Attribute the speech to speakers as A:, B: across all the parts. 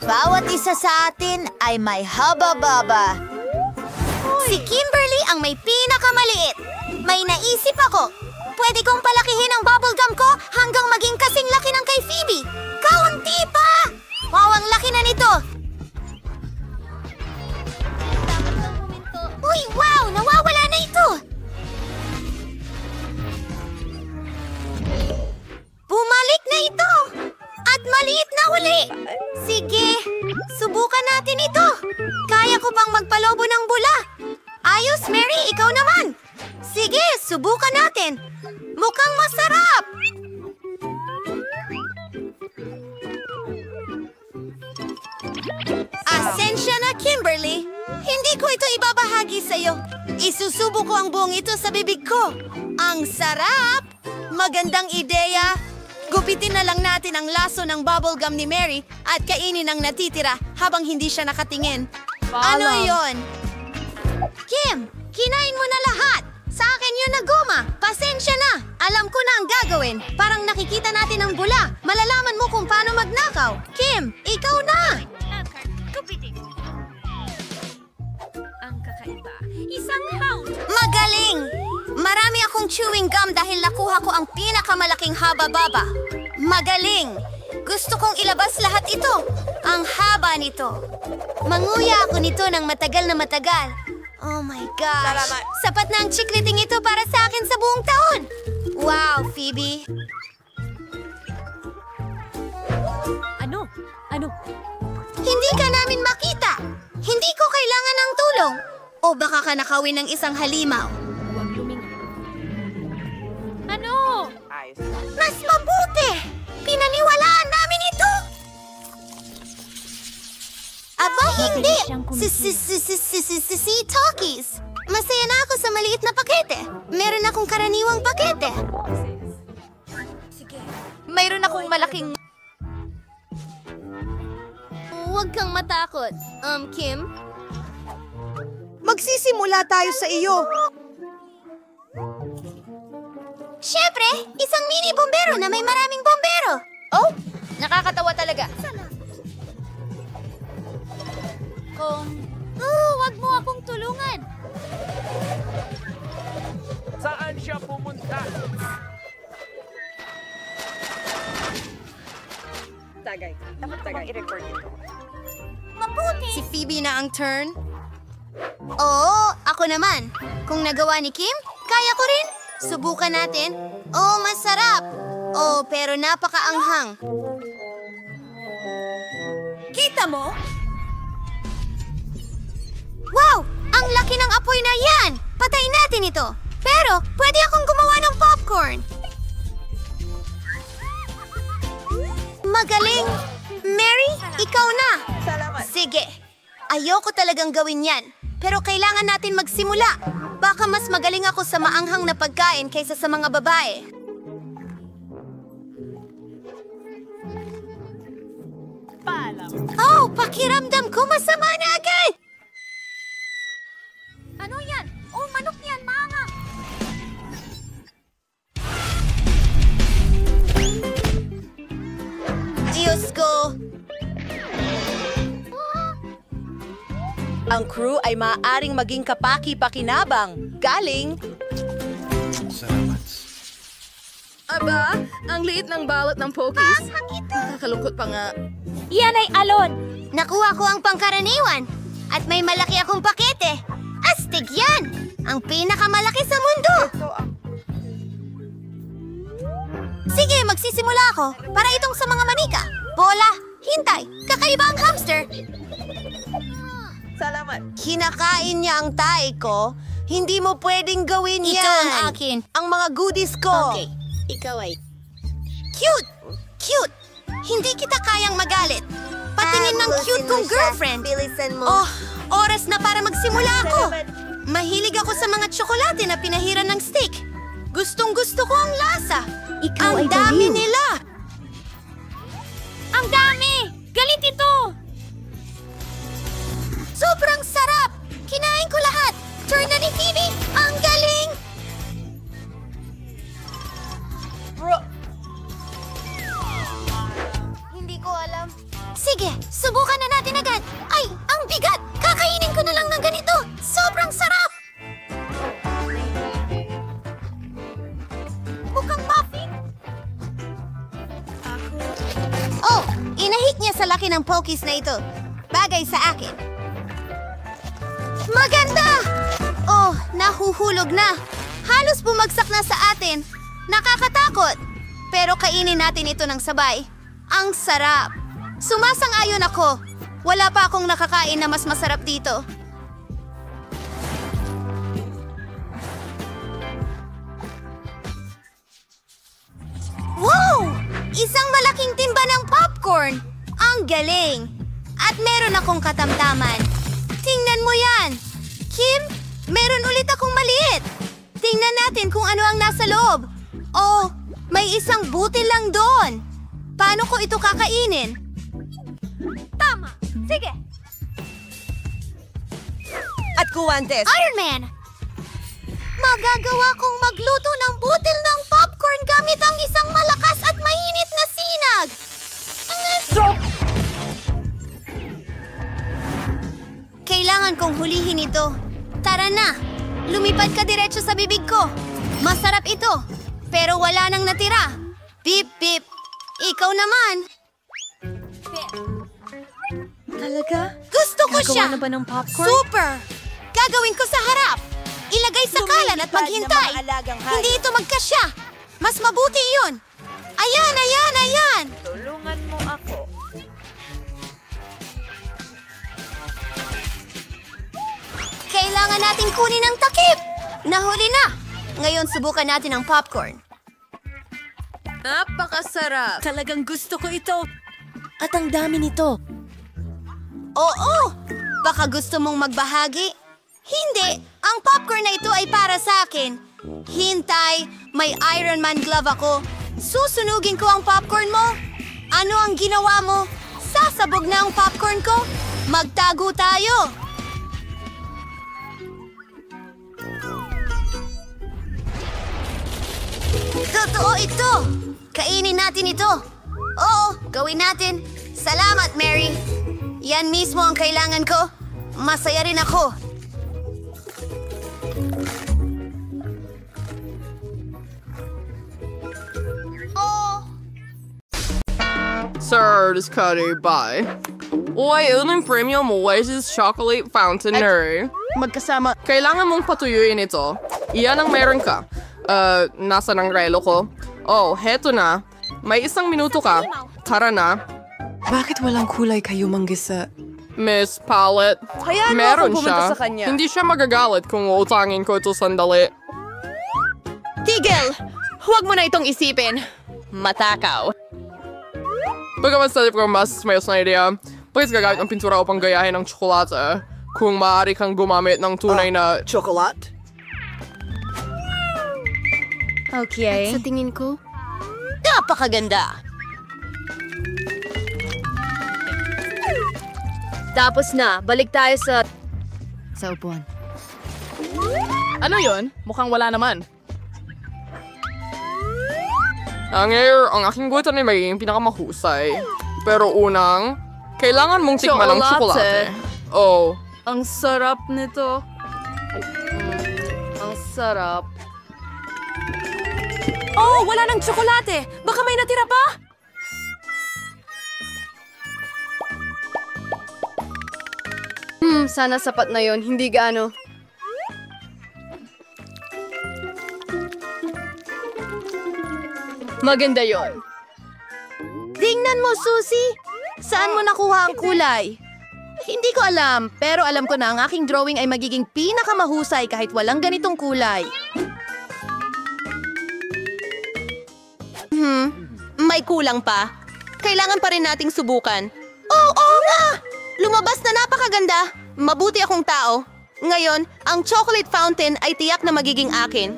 A: Bawat isa sa atin ay may haba-baba. Si Kimberly ang may pinakamaliit. May naisip ako. Pwede kong palakihin ang bubblegum ko hanggang maging kasing laki ng kay Phoebe. Kaunti pa! Wow, ang laki na nito! Uy, wow! Nawawala na ito! Bumalik na ito! At maliit na uli! Sige, subukan natin ito! Kaya ko bang magpalobo ng bula? Ayos, Mary, ikaw naman! Sige, subukan natin! Mukhang masarap! Asensya na, Kimberly! Hindi ko ito ibabahagi sa'yo. Isusubo ko ang buong ito sa bibig ko. Ang sarap! Magandang ideya! Gupitin na lang natin ang laso ng bubblegum ni Mary at kainin ang natitira habang hindi siya nakatingin. Ano yon? Kim, kinain mo na lahat! Sa akin yun na goma! Pasensya na! Alam ko na ang gagawin. Parang nakikita natin ang bula. Malalaman mo kung paano magnakaw. Kim, ikaw na!
B: Ang kakaiba. Isang hound!
A: Magaling! Marami akong chewing gum dahil nakuha ko ang pinakamalaking haba-baba. Magaling! Gusto kong ilabas lahat ito. Ang haba nito. Manguya ako nito ng matagal na matagal. Oh my gosh!
C: Salamat.
A: Sapat na ang chikliting ito para sa akin sa buong taon. Wow, Phoebe!
B: Ano? Ano?
A: Hindi ka namin makita. Hindi ko kailangan ng tulong. O baka ka nakawin ng isang halimaw.
B: Huwag lumingon. Ano?
C: Ayos.
A: Mas mabuti! Pinaniwalaan namin ito! Aba, hindi! Si Talkies! Masaya na ako sa maliit na pakete. Meron akong karaniwang pakete.
B: Sige.
A: Mayroon akong malaking... Huwag kang matakot. Kim?
C: Magsisimula tayo sa iyo.
A: Siyempre, isang mini bombero na may maraming bombero. Oh, nakakatawa talaga.
B: Wag mo akong tulungan.
D: Saan siya pumunta?
C: Tagay. Dapat tagay. I-record ito.
A: Mabuti! Si Phoebe na ang turn. Oo, ako naman. Kung nagawa ni Kim, kaya ko rin. Subukan natin. Oh, masarap. Oh, pero napakaanghang.
C: Kita mo?
A: Wow! Ang laki ng apoy na yan! Patayin natin ito. Pero, pwede akong gumawa ng popcorn. Magaling! Mary, ikaw na!
C: Salamat.
A: Sige. Ayoko talagang gawin yan. Pero kailangan natin magsimula. Baka mas magaling ako sa maanghang na pagkain kaysa sa mga babae.
B: Paalam.
A: Oh, pakiramdam ko masama na agad!
B: Ano yan? Oh, manok yan, mama!
A: Diyos ko!
C: Ang crew ay maaaring maging kapaki-pakinabang. Galing.
D: Salamat.
C: Aba, ang liit ng balot ng Pokies. Nakakalungkot pa nga.
B: Yan ay alon!
A: Nakuha ko ang pangkaraniwan at may malaki akong pakete. Astig yan! Ang pinakamalaki sa mundo!
C: Ito ang...
A: Sige, magsisimula ako para itong sa mga manika. Bola, hintay, kakaiba ang hamster.
C: Salamat.
A: Kinakain niya ang tae ko. Hindi mo pwedeng gawin yan. Ito ang akin. Ang mga goodies ko.
C: Okay, ikaw ay...
A: Cute! Cute! Hindi kita kayang magalit. Patingin ng cute kong girlfriend. Oh, oras na para magsimula ako. Mahilig ako sa mga tsokolate na pinahiran ng steak. Gustong-gusto ko ang lasa.
B: Ikaw
A: Ang
B: ay
A: dami
B: baliw.
A: nila.
B: Ang dami! Galit ito!
A: Sobrang sarap! Kinain ko lahat. Turn na ni Phoebe. Ang galing!
C: Bro,
A: Hindi ko alam. Sige, Subukan na natin agad. Ay, ang bigat! Kakainin ko na lang ng ganito. Sobrang sarap! Mukhang muffin. Oh, inahit niya sa laki ng Pokies na ito. Bagay sa akin. Maganda! Oh, nahuhulog na. Halos bumagsak na sa atin. Nakakatakot. Pero kainin natin ito ng sabay. Ang sarap. Sumasang-ayon ako. Wala pa akong nakakain na mas masarap dito. Wow! Isang malaking timba ng popcorn. Ang galing. At meron akong katamtaman. Tingnan mo yan. Kim, meron ulit akong maliit. Tingnan natin kung ano ang nasa loob. Oh, may isang butil lang doon. Paano ko ito kakainin?
B: Tama! Sige!
A: At guwantes. Iron Man! Magagawa kong magluto ng butil ng popcorn gamit ang isang malakas at mainit na sinag. Kailangan kong hulihin ito. Tara na! Lumipad ka diretso sa bibig ko. Masarap ito, pero wala nang natira. Bip, bip. Ikaw naman.
C: Talaga?
A: Gusto ko siya.
C: Nagawa na ba ng popcorn?
A: Super! Gagawin ko sa harap. Ilagay sa kalan at maghintay. Hindi ito magkasya. Mas mabuti yun. Ayan, ayan, ayan.
B: Tulungan mo ako.
A: Kailangan natin kunin ang takip. Nahuli na. Ngayon subukan natin ang popcorn.
C: Napakasarap.
E: Talagang gusto ko ito. At ang dami nito.
A: Oo! Baka gusto mong magbahagi? Hindi! Ang popcorn na ito ay para sa akin. Hintay! May Iron Man glove ako. Susunugin ko ang popcorn mo. Ano ang ginawa mo? Sasabog na ang popcorn ko? Magtago tayo! Totoo ito! Kainin natin ito! Oo, gawin natin. Salamat, Mary. Yan mismo ang kailangan ko. Masaya rin ako. Oh!
F: Sir, Discutty, bye. Uy, unang premium Oasis Chocolate Fountain.
C: Magkasama.
F: Kailangan mong patuyuin ito. Iyan ang meron ka. Nasa ng relo ko? Oh, heto na. May 1 minuto ka. Tara na.
E: Bakit walang kulay kayo manggisa?
F: Miss Palette,
C: Hayaan mo
F: meron
C: akong pumunta
F: siya.
C: sa kanya.
F: Hindi siya magagalit kung uutangin ko ito sandali.
C: Tigil! Huwag mo na itong isipin. Matakaw.
F: Bagamat sa ko mas mayos na idea, please gagamit ng pintura upang gayahin ng tsokolate. Kung maaari kang gumamit ng tunay na...
E: Chocolate?
C: Okay.
A: Sa tingin ko, napakaganda.
C: Tapos na. Balik tayo sa upuan.
G: Ano yon? Mukhang wala naman.
F: Ang aking gutan ay magiging pinakamahusay. Pero unang, kailangan mong tikman ang tsokolate. Oh,
C: Ang sarap nito. Ang sarap.
E: Oh, wala ng tsokolate! Baka may natira pa?
C: Sana sapat na yon. Hindi gaano. Maganda yon.
A: Tingnan mo, Susie! Saan mo nakuha ang kulay? Hindi ko alam, pero alam ko na ang aking drawing ay magiging pinakamahusay kahit walang ganitong kulay. May kulang pa. Kailangan pa rin nating subukan. Oo nga! Lumabas na napakaganda. Mabuti akong tao. Ngayon, ang chocolate fountain ay tiyak na magiging akin.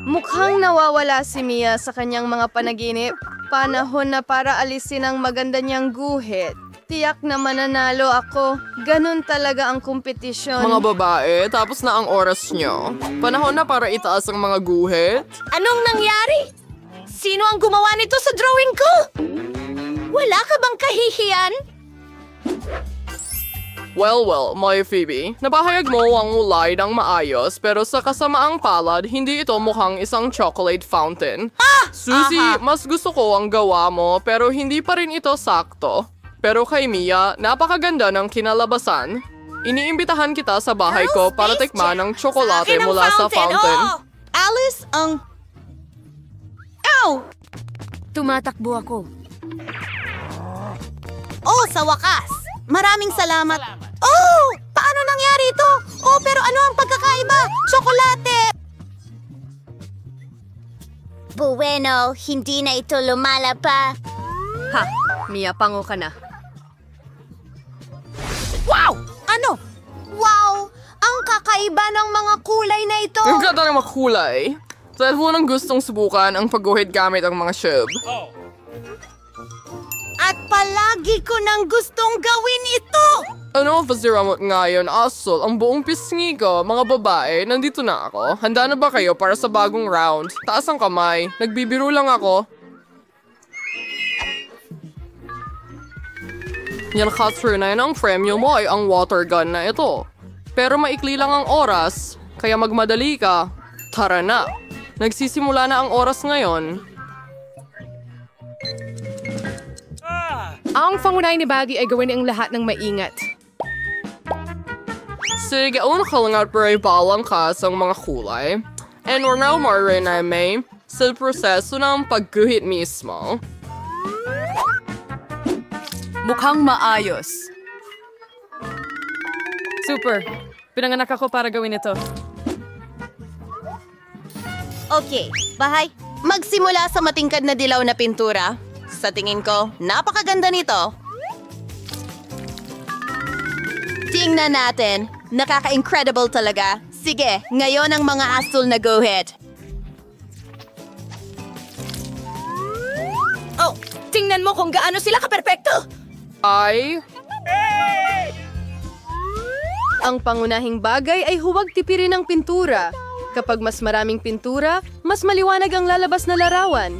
C: Mukhang nawawala si Mia sa kanyang mga panaginip. Panahon na para alisin ang maganda niyang guhit. Tiyak na mananalo ako. Ganun talaga ang kompetisyon.
F: mga babae, tapos na ang oras nyo. Panahon na para itaas ang mga guhit.
A: Anong nangyari? Sino ang gumawa nito sa drawing ko? Wala ka bang kahihiyan?
F: Well, my Phoebe, napahayag mo ang ulay ng maayos pero sa kasamaang palad, hindi ito mukhang isang chocolate fountain. Susie, mas gusto ko ang gawa mo pero hindi pa rin ito sakto. Pero kay Mia, napakaganda ng kinalabasan. Iniimbitahan kita sa bahay ko para tikman ang tsokolate mula sa fountain.
A: Oh! Alice, ang... Ow!
E: Tumatakbo ako.
A: Oh, sa wakas! Maraming salamat. Oh! Paano nangyari ito? Oh, pero ano ang pagkakaiba? Tsokolate!
B: Bueno, hindi na ito lumalapa.
C: Ha, Mia, pango ka na.
A: Wow! Ano? Wow! Ang kakaiba ng mga kulay na ito!
F: Ang ganda ng makulay. Dahil mo nang gustong subukan ang pagguhit gamit ang mga shub.
A: At palagi ko nang gustong gawin ito!
F: Ano ang pasiramot ngayon, Asol? Ang buong pisngi ko, mga babae, nandito na ako. Handa na ba kayo para sa bagong round? Taas ang kamay. Nagbibiro lang ako. Yan, Katrina, ang premyo mo ay ang water gun na ito. Pero maikli lang ang oras, kaya magmadali ka. Tara na. Nagsisimula na ang oras ngayon.
G: Ang pangunay ni Baggy ay gawin ang lahat ng maingat.
F: Sige, una ka lang at balang ka sa mga kulay. And we're now more na may sa proseso ng pagguhit mismo.
C: Mukhang maayos.
G: Super. Pinanganak ako para gawin ito.
A: Okay, bahay. Magsimula sa matingkad na dilaw na pintura. Sa tingin ko, napakaganda nito. Tingnan natin. Nakaka-incredible talaga. Sige, ngayon ang mga asul na guhit. Oh, tingnan mo kung gaano sila ka-perfecto!
F: Ay,
C: Ang pangunahing bagay ay huwag tipirin ang pintura. Kapag mas maraming pintura, mas maliwanag ang lalabas na larawan.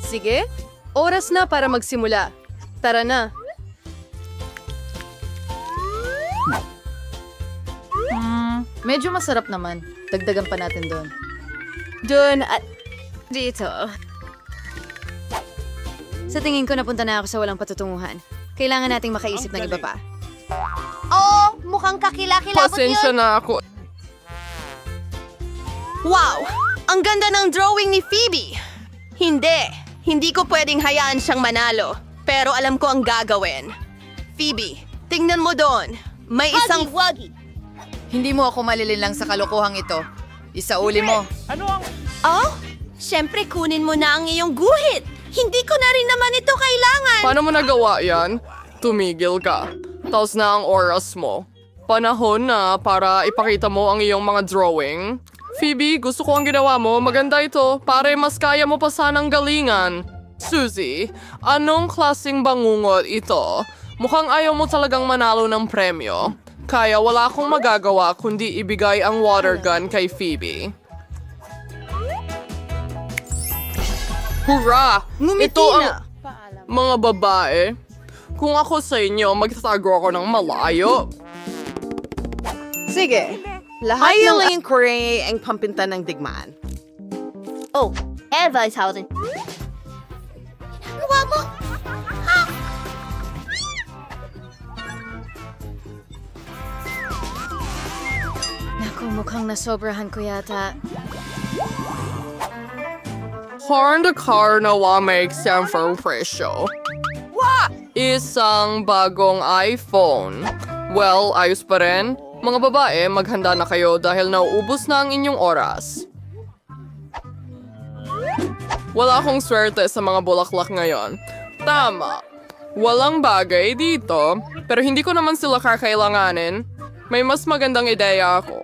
C: Sige, oras na para magsimula. Tara na.
E: Medyo masarap naman. Dagdagan pa natin doon.
C: Doon at
E: Dito. Sa tingin ko, napunta na ako sa walang patutunguhan. Kailangan nating makaisip ng iba pa.
A: Oh, mukhang kakilakilabot
F: pasensya
A: yun.
F: na ako.
A: Wow! Ang ganda ng drawing ni Phoebe! Hindi ko pwedeng hayaan siyang manalo. Pero alam ko ang gagawin. Phoebe, tingnan mo doon. May isang...
H: Hindi mo ako malilinlang sa kalokohang ito. Isauli mo.
A: Oh? Siyempre kunin mo na ang iyong guhit. Hindi ko na rin naman ito kailangan.
F: Paano mo nagawa yan? Tumigil ka. Tapos na ang oras mo. Panahon na para ipakita mo ang iyong mga drawing. Phoebe, gusto ko ang ginawa mo. Maganda ito. Pare, mas kaya mo pa sanang galingan. Susie, anong klaseng bangungot ito? Mukhang ayaw mo talagang manalo ng premyo. Kaya wala akong magagawa kundi ibigay ang water gun kay Phoebe. Hurra! Ito ang... Mga babae, kung ako sa inyo, magtatago ako ng malayo.
C: sige. Lahat ng...
I: Korea ang pampinta ng digmaan.
B: Oh, Eva is housing.
A: Gawa mo!
E: Naku, mukhang nasobrahan ko yata.
F: Horn the car na may example presyo. Isang bagong iPhone. Well, ayos pa rin. Mga babae, maghanda na kayo dahil nauubos na ang inyong oras. Wala akong swerte sa mga bulaklak ngayon. Tama. Walang bagay dito, pero hindi ko naman sila kakailanganin. May mas magandang ideya ako.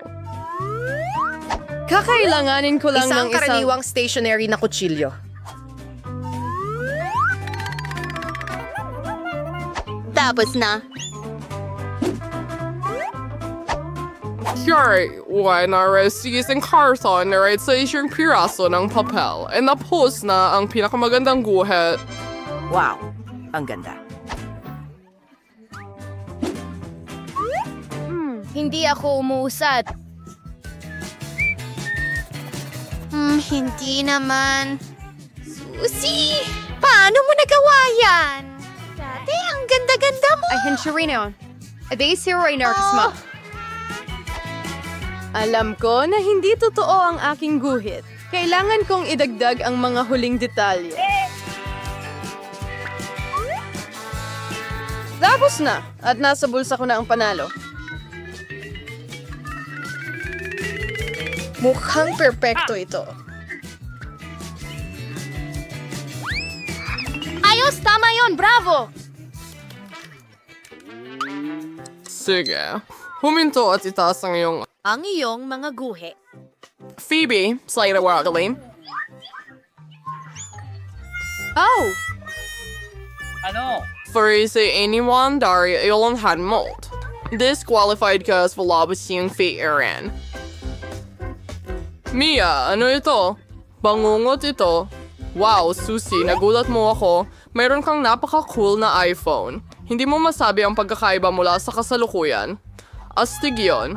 C: Kakailanganin ko lang ng isang...
I: karaniwang stationary na kutsilyo.
A: Tapos na.
F: Sure, why na receipt ang karton na right sa isang piraso ng papel. And na-post na ang pinakamagandang guhit.
I: Wow, ang ganda.
E: Hindi ako umuusad.
B: Hindi naman. Susie! Paano mo nagawa yan? Dati, ang ganda-ganda mo.
E: Ay, Henshirino. Abase hero ay narkasma.
C: Alam ko na hindi totoo ang aking guhit. Kailangan kong idagdag ang mga huling detalye. Tapos na, at nasa bulsa ko na ang panalo. Mukhang perpekto ito.
B: Ayos, tama yon, bravo!
F: Sige. Huminto at itaas ang iyong...
A: Ang iyong mga guhe.
F: Phoebe, slide waggling.
C: Oh!
F: Farisi anyone dari ilan hanmold. Disqualified cause valabasing fee Aaron. Mia, ano ito? Bangungot ito. Wow, Susie, nagulat mo ako. Mayroon kang napaka-cool na iPhone. Hindi mo masabi ang pagkakaiba mula sa kasalukuyan. Astig yun.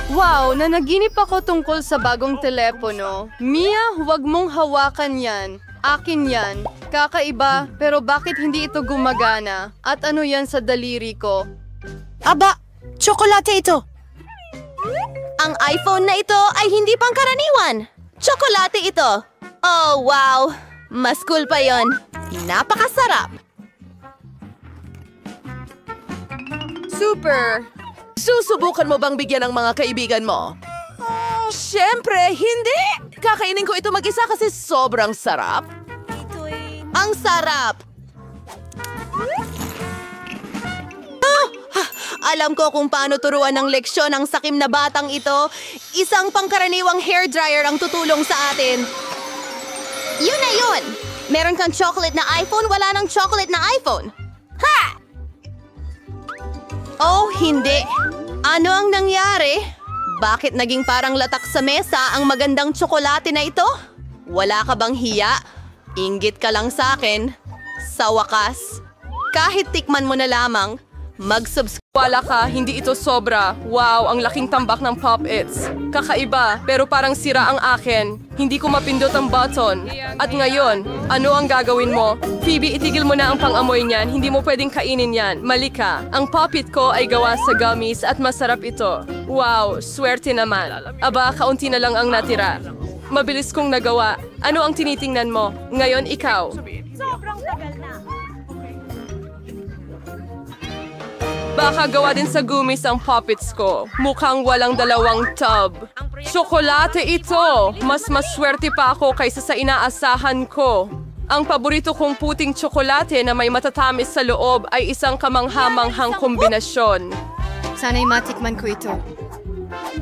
C: Wow, nanaginip ako tungkol sa bagong telepono. Mia, huwag mong hawakan yan. Akin yan. Kakaiba, pero bakit hindi ito gumagana? At ano yan sa daliri ko?
A: Aba, tsokolate ito. Ang iPhone na ito ay hindi pangkaraniwan. Tsokolate ito. Oh, wow. Mas cool pa yon. Napakasarap.
I: Super! Susubukan mo bang bigyan ng mga kaibigan mo? Oh, syempre, hindi! Kakainin ko ito mag-isa kasi sobrang sarap.
A: Ang sarap. Alam ko kung paano turuan ng leksyon ang sakim na batang ito. Isang pangkaraniwang hairdryer ang tutulong sa atin. Yun na yun! Meron kang chocolate na iPhone, wala nang chocolate na iPhone. Ha! Oh, hindi. Ano ang nangyari? Bakit naging parang latak sa mesa ang magandang tsokolate na ito? Wala ka bang hiya? Inggit ka lang sa akin. Sa wakas, kahit tikman mo na lamang, mag-subscribe.
F: Wala ka, hindi ito sobra. Wow, ang laking tambak ng Pop-Its. Kakaiba, pero parang sira ang akin. Hindi ko mapindot ang button. At ngayon, ano ang gagawin mo? Phoebe, itigil mo na ang pang-amoy niyan. Hindi mo pwedeng kainin yan. Mali ka. Ang Pop-It ko ay gawa sa gummies at masarap ito. Wow, swerte naman. Aba, kaunti na lang ang natira. Mabilis kong nagawa. Ano ang tinitingnan mo? Ngayon, ikaw. Baka gawa din sa gummies ang Pop-Its ko. Mukhang walang dalawang tub. Tsokolate ito! Mas maswerte pa ako kaysa sa inaasahan ko. Ang paborito kong puting tsokolate na may matatamis sa loob ay isang kamanghamanghang kombinasyon.
E: Sana'y matikman ko ito.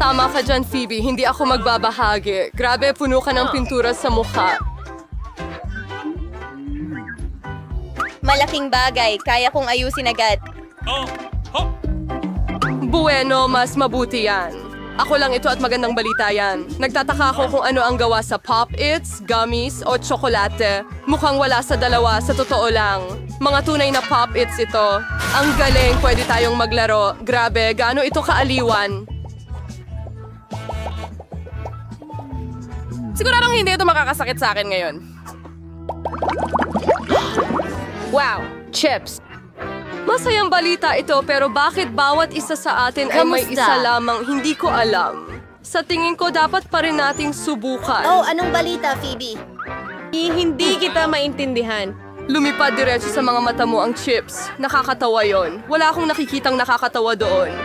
F: Tama ka dyan, Phoebe. Hindi ako magbabahagi. Grabe, puno ka ng pintura sa mukha.
A: Malaking bagay. Kaya kong ayusin agad.
F: Bueno, mas mabuti yan. Ako lang ito at magandang balita yan. Nagtataka ako kung ano ang gawa sa Pop-Its, gummies o tsokolate. Mukhang wala sa dalawa, sa totoo lang. Mga tunay na Pop-Its ito. Ang galing, pwede tayong maglaro. Grabe, gaano ito kaaliwan. Siguradong hindi ito makakasakit sa akin ngayon. Wow, chips. Masayang balita ito pero bakit bawat isa sa atin ay may
B: Kamusta?
F: isa lamang, hindi ko alam. Sa tingin ko dapat pa rin nating subukan.
B: Oh, anong balita, Phoebe?
C: Hindi kita maintindihan.
F: Lumipad diretso sa mga mata mo ang chips. Nakakatawa yon. Wala akong nakikitang nakakatawa doon.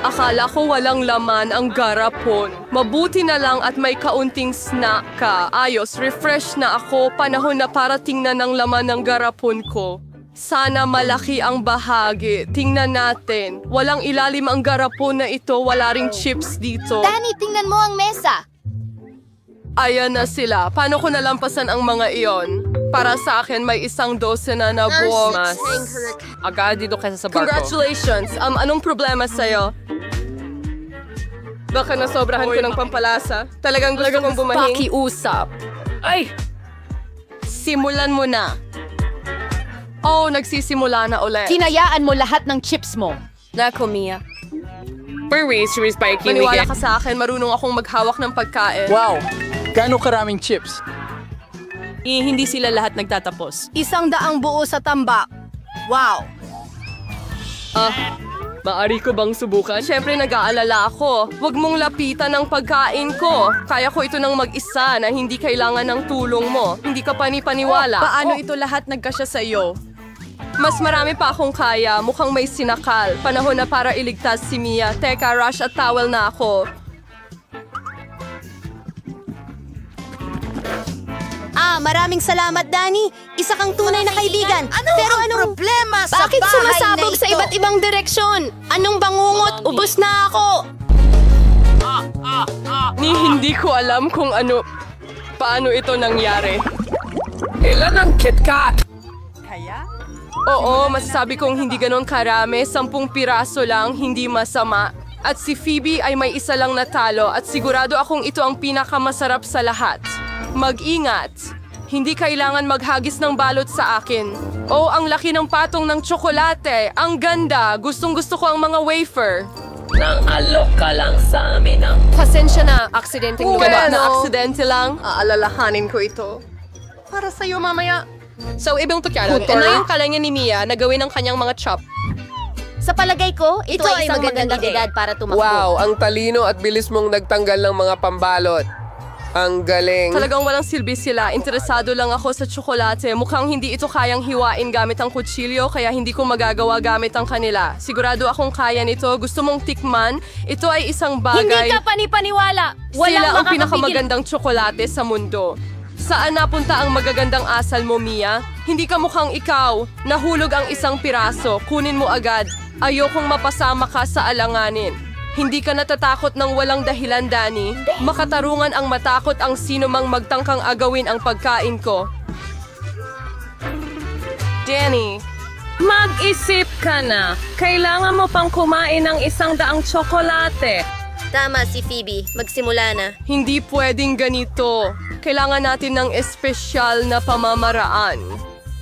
F: Akala ko walang laman ang garapon. Mabuti na lang at may kaunting snack ka. Ayos, refresh na ako. Panahon na para tingnan ang laman ng garapon ko. Sana malaki ang bahagi. Tingnan natin. Walang ilalim ang garapon na ito. Wala ring chips dito.
B: Danny, tingnan mo ang mesa.
F: Ayan na sila. Paano ko nalampasan ang mga iyon? Para sa akin, may 1 dosena na buwok. Agad dito kaysa sa barko. Congratulations! Anong problema sa'yo? Baka nasobrahan ko ng pampalasa. Talagang gusto kong bumahing. Pakiusap. Ay! Simulan mo na. Oh, nagsisimula na ulit.
G: Hinayaan mo lahat ng chips mo.
C: Nako, Mia.
F: Maniwala ka sa akin, marunong akong maghawak ng pagkain.
D: Wow! Gaano karaming chips?
C: Hindi sila lahat nagtatapos. 100 buo sa tambak. Wow!
F: Maari ko bang subukan? Siyempre nag-aalala ako. Huwag mong lapitan ang pagkain ko. Kaya ko ito nang mag-isa na hindi kailangan ng tulong mo. Hindi ka panipaniwala.
C: Paano ito lahat nagkasya sa iyo?
F: Mas marami pa akong kaya. Mukhang may sinakal. Panahon na para iligtas si Mia. Teka, rush at towel na ako.
A: Maraming salamat, Danny. Isa kang tunay na kaibigan. Pero anong problema sa
B: Bakit
A: bahay
B: sumasabog
A: na ito?
B: sa iba't ibang direksyon? Anong bangungot? Ubus na ako!
F: Hindi ko alam kung paano ito nangyari.
D: Ilan ang KitKat?
F: Oo, masasabi kong hindi ganon karami. 10 piraso lang, hindi masama. At si Phoebe ay may isa lang natalo at sigurado akong ito ang pinakamasarap sa lahat. Mag-ingat! Hindi kailangan maghagis ng balot sa akin. Oh, ang laki ng patong ng tsokolate. Ang ganda. Gustong-gusto ko ang mga wafer.
I: Nang-alok ka lang sa amin ang...
C: Pasensya na, aksidenteng lumabas.
F: Na aksidente lang. Aalalahanin ko ito. Para sa'yo mamaya. So, ibang tukyanon, na yung kalanya ni Mia na gawin ang kanyang mga chop.
A: Sa palagay ko, ito ay isang magandang edad para tumakbo.
J: Wow, ang talino at bilis mong nagtanggal ng mga pambalot. Ang galing.
F: Talagang walang silbi sila. Interesado lang ako sa tsokolate. Mukhang hindi ito kayang hiwain gamit ang kutsilyo, kaya hindi ko magagawa gamit ang kanila. Sigurado akong kaya nito. Gusto mong tikman? Ito ay isang bagay.
B: Hindi ka panipaniwala!
F: Sila ang
B: makakapigil.
F: pinakamagandang tsokolate sa mundo. Saan napunta ang magagandang asal mo, Mia? Hindi ka mukhang ikaw. Nahulog ang isang piraso. Kunin mo agad. Ayokong mapasama ka sa alanganin. Hindi ka natatakot ng walang dahilan, Danny. Makatarungan ang matakot ang sino mang magtangkang agawin ang pagkain ko. Danny.
K: Mag-isip ka na. Kailangan mo pang kumain ng 100 tsokolate.
A: Tama si Phoebe. Magsimula na.
F: Hindi pwedeng ganito. Kailangan natin ng espesyal na pamamaraan.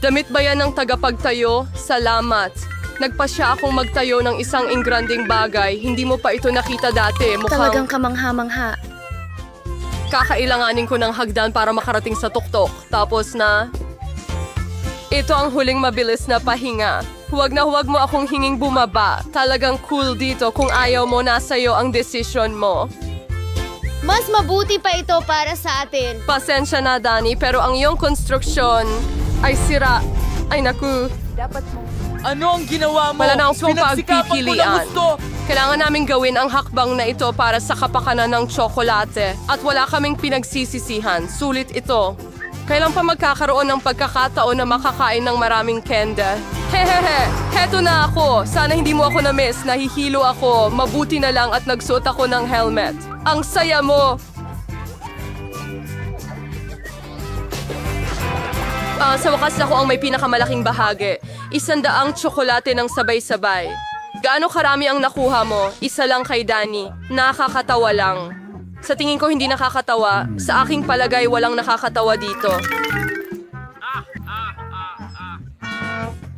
F: Damit ba yan ng tagapagtayo? Salamat. Nagpasya akong magtayo ng isang ingranding bagay. Hindi mo pa ito nakita dati.
B: Talagang kamangha-mangha.
F: Kakailanganin ko ng hagdan para makarating sa tuktok. Tapos na... Ito ang huling mabilis na pahinga. Huwag na huwag mo akong hinging bumaba. Talagang cool dito. Kung ayaw mo, nasa'yo ang desisyon mo.
B: Mas mabuti pa ito para sa atin.
F: Pasensya na, Danny, pero ang iyong konstruksyon ay sira. Ay, naku.
D: Ano ang ginawa mo?
F: Wala na akong
D: Pinagsikapan ko na
F: pagpipilian.
D: gusto.
F: Kailangan namin gawin ang hakbang na ito para sa kapakanan ng tsokolate. At wala kaming pinagsisisihan. Sulit ito. Kailan pa magkakaroon ng pagkakataon na makakain ng maraming kenda? Hehehe, heto na ako. Sana hindi mo ako na-miss. Nahihilo ako. Mabuti na lang at nagsuot ako ng helmet. Ang saya mo! Sa wakas ako ang may pinakamalaking bahagi. 100 tsokolate ng sabay-sabay. Gaano karami ang nakuha mo? Isa lang kay Danny. Nakakatawa lang. Sa tingin ko hindi nakakatawa. Sa aking palagay walang nakakatawa dito.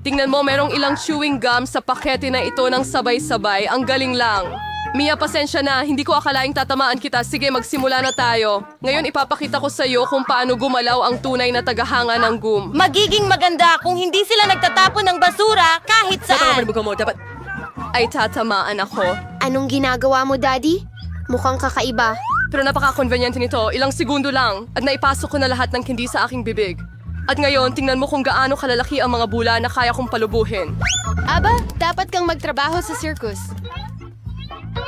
F: Tingnan mo, merong ilang chewing gum sa pakete na ito ng sabay-sabay. Ang galing lang. Mia, pasensya na. Hindi ko akalaing tatamaan kita. Sige, magsimula na tayo. Ngayon ipapakita ko sa iyo kung paano gumalaw ang tunay na tagahanga ng gum.
A: Magiging maganda kung hindi sila nagtatapon ng basura kahit saan.
F: Ay tatamaan ako.
B: Anong ginagawa mo, Daddy? Mukhang kakaiba.
F: Pero napaka-convenient nito. Ilang segundo lang. At naipasok ko na lahat ng candy sa aking bibig. At ngayon, tingnan mo kung gaano kalalaki ang mga bula na kaya kong palubuhin.
B: Aba, dapat kang magtrabaho sa circus.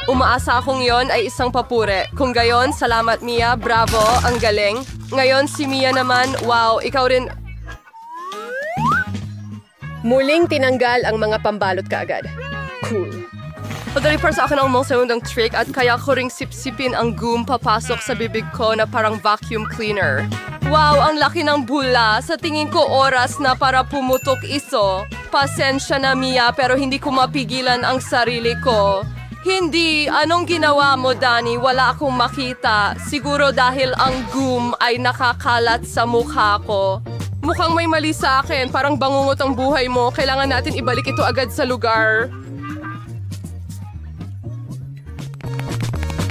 F: Umaasa akong yon ay isang papure. Kung gayon, salamat Mia, bravo, ang galing. Ngayon si Mia naman, wow, ikaw rin...
C: Muling tinanggal ang mga pambalot kaagad. Cool.
F: Padali para sa akin ang mga segundang trick at kaya ko ring sipsipin ang gum papasok sa bibig ko na parang vacuum cleaner. Wow, ang laki ng bula. Sa tingin ko oras na para pumutok iso. Pasensya na Mia pero hindi ko mapigilan ang sarili ko. Hindi. Anong ginawa mo, Danny? Wala akong makita. Siguro dahil ang gum ay nakakalat sa mukha ko. Mukhang may mali sa akin. Parang bangungot ang buhay mo. Kailangan natin ibalik ito agad sa lugar.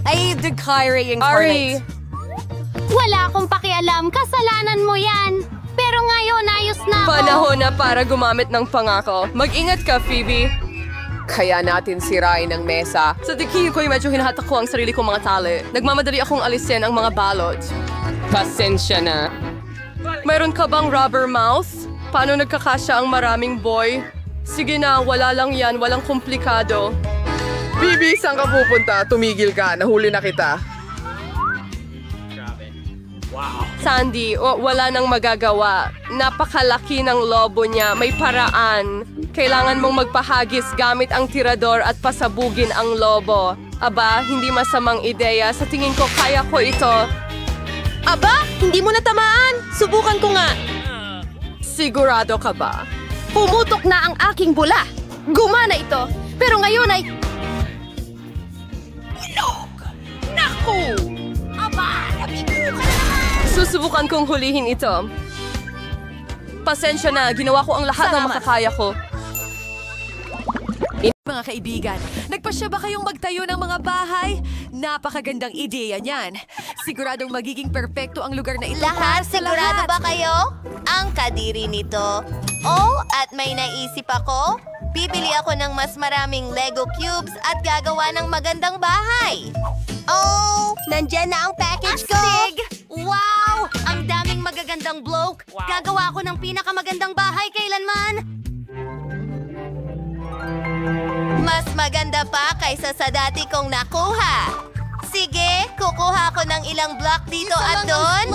A: Ay, the Kyrie
F: Ari,
B: Wala akong pakialam. Kasalanan mo yan. Pero ngayon, ayos na ako.
F: panahon na para gumamit ng pangako. Mag-ingat ka, Phoebe.
J: Kaya natin sirain ang mesa.
F: Sa tingin ko'y medyo hinahatak ko ang sarili kong mga tali. Nagmamadali akong alisin ang mga balot.
J: Pasensya na.
F: Mayroon ka bang rubber mouth? Paano nagkakasya ang maraming boy? Sige na, wala lang yan. Walang komplikado.
I: Bibi, saan ka pupunta? Tumigil ka. Nahuli na kita.
F: Sandy, wala nang magagawa. Napakalaki ng lobo niya. May paraan. Kailangan mong magpahagis gamit ang tirador at pasabugin ang lobo. Aba, hindi masamang ideya. Sa tingin ko, kaya ko ito.
A: Aba, hindi mo natamaan. Subukan ko nga.
F: Sigurado ka ba?
A: Pumutok na ang aking bula. Gumana ito. Pero ngayon ay... Naku! Aba, nabigo ka na!
F: Susubukan kong hulihin ito. Pasensya na, ginawa ko ang lahat ng makakaya ko.
A: Mga kaibigan, nagpasya ba kayong magtayo ng mga bahay? Napakagandang ideya niyan. Siguradong magiging perpekto ang lugar na ito.
L: Lahat, sigurado ba kayo? Ang kadiri nito. Oh, at may naisip ako. Bibili ako ng mas maraming Lego cubes at gagawa ng magandang bahay. Oh, nandyan na ang package ko. Wow! Ang daming magagandang bloke. Gagawa ako ng pinakamagandang bahay kailanman. Mas maganda pa kaysa sa dati kong nakuha. Sige, kukuha ko ng ilang block dito at doon.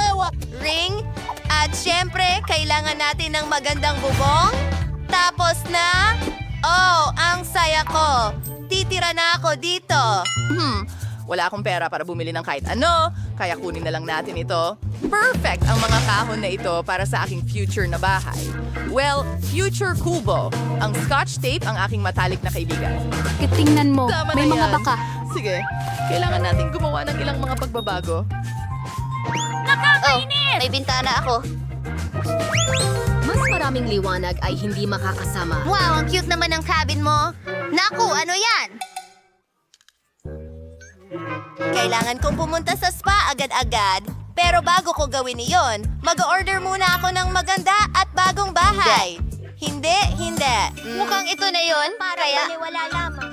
L: Ring. At syempre, kailangan natin ng magandang bubong. Tapos na... Oh, ang saya ko. Titira na ako dito.
H: Wala akong pera para bumili ng kahit ano, kaya kunin na lang natin ito. Perfect ang mga kahon na ito para sa aking future na bahay. Well, future kubo. Ang scotch tape ang aking matalik na kaibigan.
B: Tingnan mo,
H: Tama
B: may
H: na
B: mga
H: yan.
B: baka.
H: Sige, kailangan natin gumawa ng ilang mga pagbabago.
L: May bintana ako.
B: Mas maraming liwanag ay hindi makakasama.
L: Wow, ang cute naman ng cabin mo. Naku, ano yan? Kailangan kong pumunta sa spa agad-agad. Pero bago ko gawin iyon, mag-order muna ako ng maganda at bagong bahay. Hindi. Mukhang ito na yon. Kaya... wala lamang.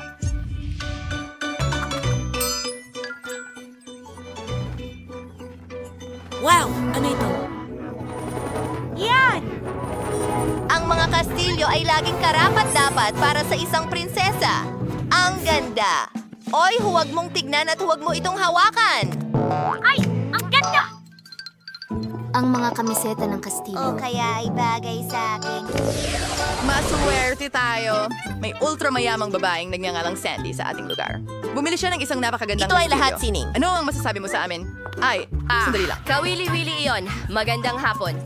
A: Wow, ano ito?
L: Yan! Ang mga kastilyo ay laging karapat-dapat para sa isang prinsesa. Ang ganda! Oy, huwag mong tignan at huwag mo itong hawakan!
B: Ay, ang ganda! Ang mga kamiseta ng kastilyo.
L: O kaya ay bagay sa akin.
H: Masuwerte tayo. May ultramayamang babaeng nagngangalang Sandy sa ating lugar. Bumili siya ng isang napakagandang
L: Ito ay
H: kastilyo.
L: lahat, Sining.
H: Ano ang masasabi mo sa amin? Sandali lang.
L: Kawili-wili iyon. Magandang hapon.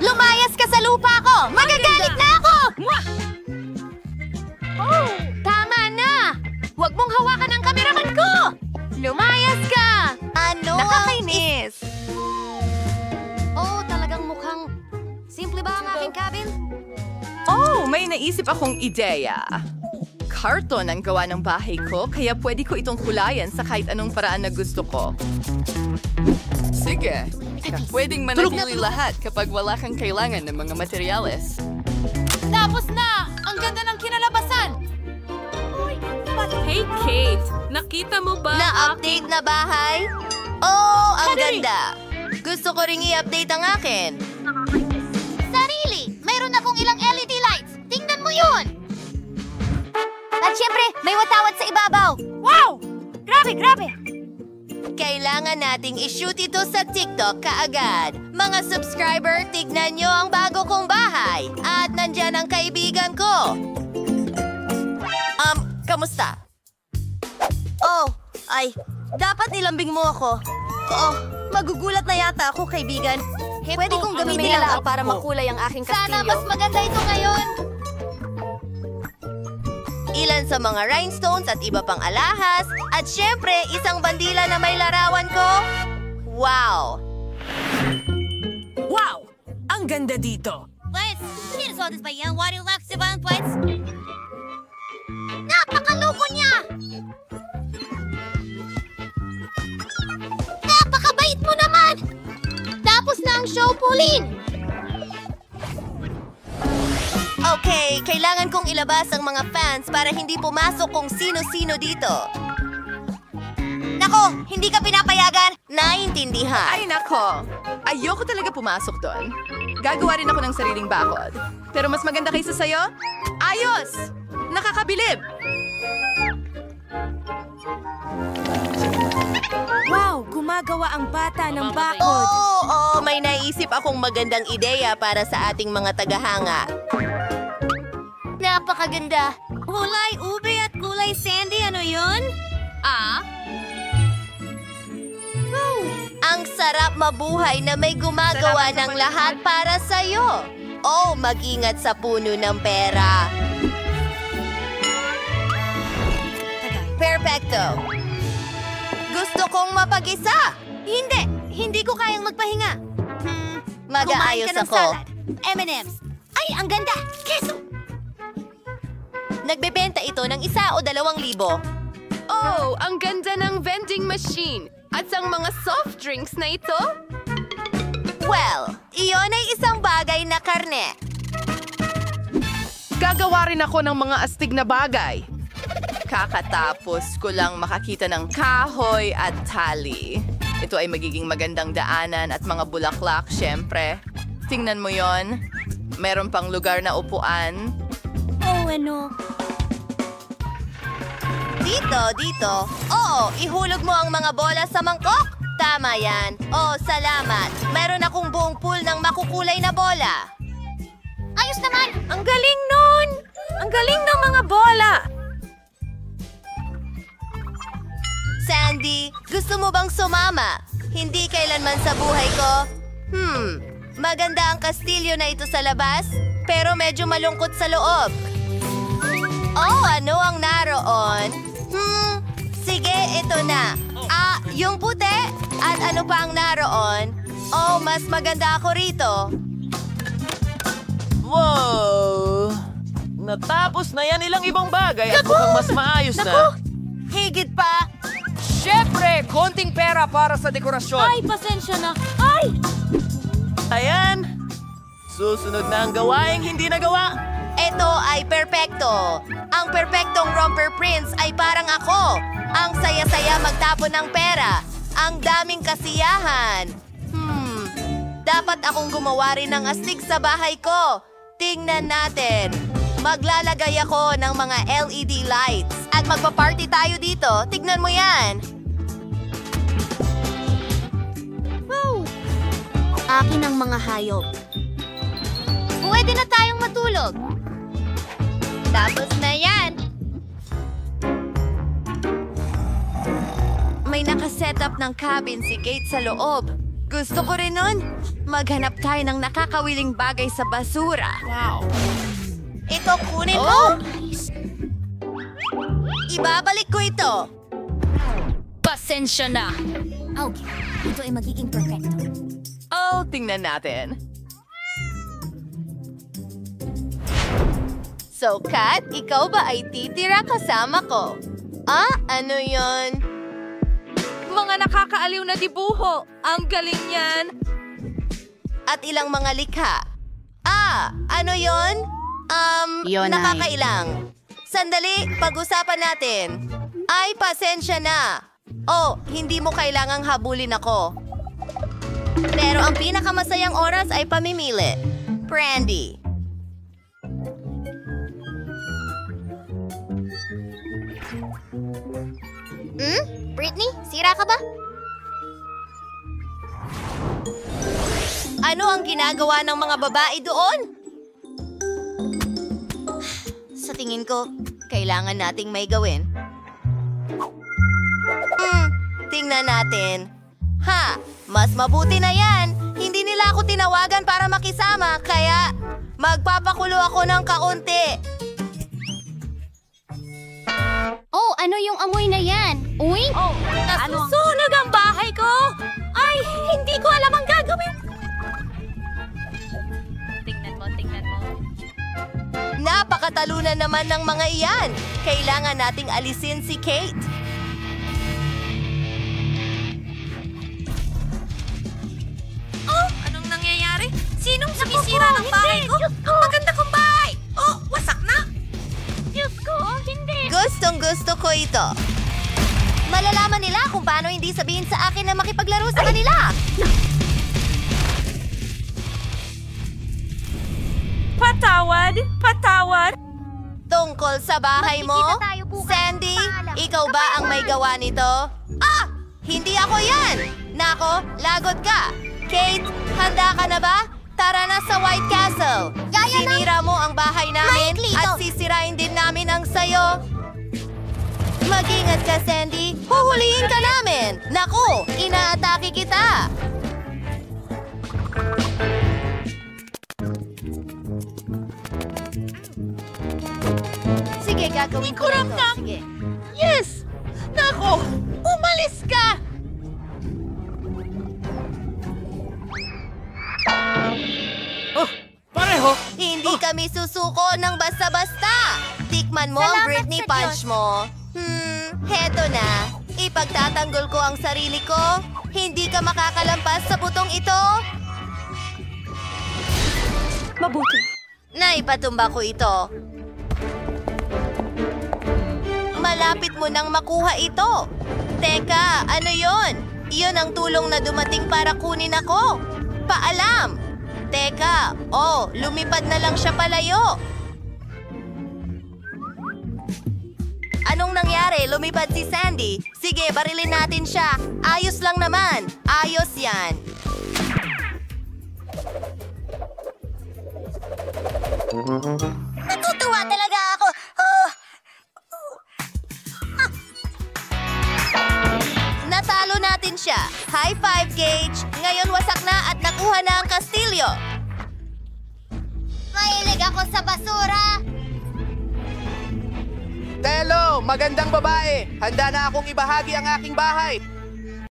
L: Lumayas ka sa lupa ko! Magagalit na ako! Oh, tama na! Huwag mong hawakan ang kameraman ko! Lumayas ka! Ano? Nakakainis! Oh, talagang mukhang... Simple ba ang aking cabin?
H: Oh, may naisip akong ideya. Karton ang gawa ng bahay ko, kaya pwede ko itong kulayan sa kahit anong paraan na gusto ko. Sige, pwedeng manatili lahat kapag wala kang kailangan ng mga materyales.
A: Tapos na! Ang ganda ng kinalabasan!
K: Hey, Kate! Nakita mo ba?
L: Na-update na bahay? Oh, ang ganda! Gusto ko ring i-update ang akin. Sarili! Mayroon akong ilang LED lights! Tingnan mo yun! At syempre, may watawat sa ibabaw!
A: Wow! Grabe!
L: Kailangan nating i-shoot ito sa TikTok kaagad. Mga subscriber, tignan nyo ang bago kong bahay. At nandyan ang kaibigan ko. Kamusta? Oh, dapat nilambing mo ako. Oh, magugulat na yata ako, kaibigan. Pwede kong gamitin lang para makulay ang aking kastilyo. Sana mas maganda ito ngayon. Ilan sa mga rhinestones at iba pang alahas. At syempre, isang bandila na may larawan ko. Wow!
A: Wow!
M: Ang ganda dito.
L: Pwes, sinusodas ba yan? What relax, diba? Pwes? Napakaloko niya! Napakabait mo naman! Tapos na ang show, Pauline! Okay, kailangan kong ilabas ang mga fans para hindi pumasok kung sino-sino dito. Nako, hindi ka pinapayagan. Naintindihan.
H: Ay nako, ayoko talaga pumasok doon. Gagawa rin ako ng sariling bakod. Pero mas maganda kaysa sa'yo? Ayos! Nakakabilib!
M: Wow, gumagawa ang bata ng bakod.
L: Oo, may naisip akong magandang ideya para sa ating mga tagahanga. Napakaganda. Kulay ube at kulay sandy, ano yun? Ang sarap mabuhay na may gumagawa ng lahat para sa'yo. Oh, mag-ingat sa puno ng pera. Perfecto. Gusto kong mapag-isa. Hindi ko kayang magpahinga. Mag-aayos ako. M&M's. Ay, ang ganda. Keso. Nagbebenta ito ng 1 o 2,000.
C: Oh, ang ganda ng vending machine. At ang mga soft drinks na ito?
L: Well, iyon ay isang bagay na karne.
I: Gagawa rin ako ng mga astig na bagay.
H: Kakatapos ko lang makakita ng kahoy at tali. Ito ay magiging magandang daanan at mga bulaklak, syempre. Tingnan mo yon. Meron pang lugar na upuan.
L: Oh, ano? Dito. Oo, ihulog mo ang mga bola sa mangkok. Tama yan. Oh, salamat. Meron akong buong pool ng makukulay na bola. Ayos naman!
M: Ang galing nun! Ang galing ng mga bola!
L: Sandy, gusto mo bang sumama? Hindi kailanman sa buhay ko. Maganda ang kastilyo na ito sa labas, pero medyo malungkot sa loob. Oh, ano ang naroon? Sige, ito na. Yung puti? At ano pa ang naroon? Oh, mas maganda ako rito.
N: Wow! Natapos na yan ilang ibang bagay at mukhang mas maayos na.
L: Higit pa.
N: Siyempre, konting pera para sa dekorasyon.
M: Ay, pasensya na. Ay!
N: Ayan! Susunod na ang gawaing hindi nagawa.
L: Ito ay perpekto. Ang perpektong romper prince ay parang ako. Ang saya-saya magtapon ng pera. Ang daming kasiyahan. Dapat akong gumawa rin ng astig sa bahay ko. Tingnan natin. Maglalagay ako ng mga LED lights. At magpa-party tayo dito. Tignan mo yan. Wow! Akin ang mga hayop. Pwede na tayong matulog. Tapos na yan. May nakasetup ng cabin si Kate sa loob. Gusto ko rin nun. Maghanap tayo ng nakakawiling bagay sa basura. Wow. Ito, kunin mo. Ibabalik ko ito.
B: Pasensya na.
L: Okay, ito ay magiging perfecto.
H: Oh, tingnan natin.
L: So, Kat, ikaw ba ay titira kasama ko? Ano yon?
B: Mga nakakaaliw na dibuho. Ang galing yan.
L: At ilang mga likha. Ano yon?
E: Yun
L: Nakakailang. Sandali, pag-usapan natin. Ay, pasensya na. Oh, hindi mo kailangang habulin ako. Pero ang pinakamasayang oras ay pamimili. Brandy. Britney, sira ka ba? Ano ang ginagawa ng mga babae doon? Sa tingin ko, kailangan nating may gawin. Tingnan natin. Mas mabuti na yan. Hindi nila ako tinawagan para makisama, kaya magpapakulo ako ng kaunti.
B: Oh, ano yung amoy na yan? Uy?
M: Oh, nasusunog ang bahay ko! Ay, hindi ko alam ang gagawin.
L: Napagtatalunan naman ng mga iyan. Kailangan nating alisin si Kate.
M: Oh, anong nangyayari? Sinong sumisira ng bahay ko? Ang maganda kong bahay! Oh, wasak na! Diyos ko, hindi!
L: Gustong-gusto ko ito. Malalaman nila kung paano hindi sabihin sa akin na makipaglaro sa kanila.
M: Patawad! Patawad!
L: Tungkol sa bahay mo, Sandy, ikaw ba ang may gawa nito? Ah! Hindi ako yan! Nako, lagot ka! Kate, handa ka na ba? Tara na sa White Castle! Sinira mo ang bahay namin at sisirain din namin ang sayo. Mag-ingat ka, Sandy. Huhulihin ka namin. Naku, inaatake kita. Sige, gagawin ko rin to. Sige.
I: Yes! Nako! Umalis ka!
D: Oh, pareho!
L: Hindi kami susuko ng basta-basta. Tikman mo ang Britney Punch mo. Heto na. Ipagtatanggol ko ang sarili ko. Hindi ka makakalampas sa butong ito.
B: Mabuti.
L: Naipatumba ko ito. Malapit mo nang makuha ito. Teka, ano yon? Iyon ang tulong na dumating para kunin ako. Paalam! Teka, lumipad na lang siya palayo. Anong nangyari? Lumipad si Sandy. Sige, barilin natin siya. Ayos lang naman. Ayos yan. Natutuwa talaga ako. Natalo natin siya. High five, Gage. Ngayon wasak na at nakuha na ang kastilyo. Mahilig ako sa basura.
O: Telo, magandang babae. Handa na akong ibahagi ang aking bahay.